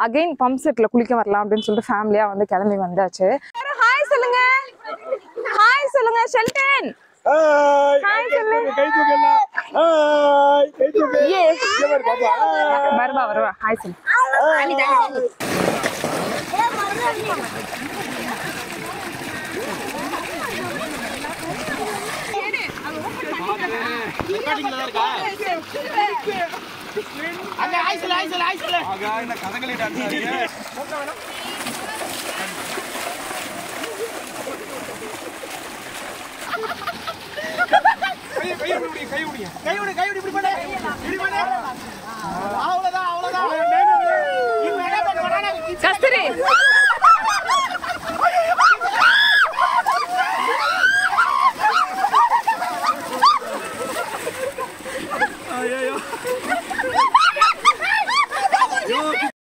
Again pump செட்ல குளிக்க வரலாம் அப்படின்னு சொல்லிட்டு ஃபேமிலியா வந்து கிளம்பி வந்தாச்சு. ஹாய் சொல்லுங்க, ஹாய் சொல்லுங்க ஷெல்டன். ஹாய் சொல்லுங்க. கை தூக்கல. ஹாய் கை தூக்கு. ஏ இவர் பாப்பா. வரவா ஹாய் சொல்லு. அங்க ஐஸ்ல ஆகா என்ன கதகளி டான்ஸ் ஆடுறீங்க. கை விடு இப்படி பண்ணு. அவ்வளவுதான்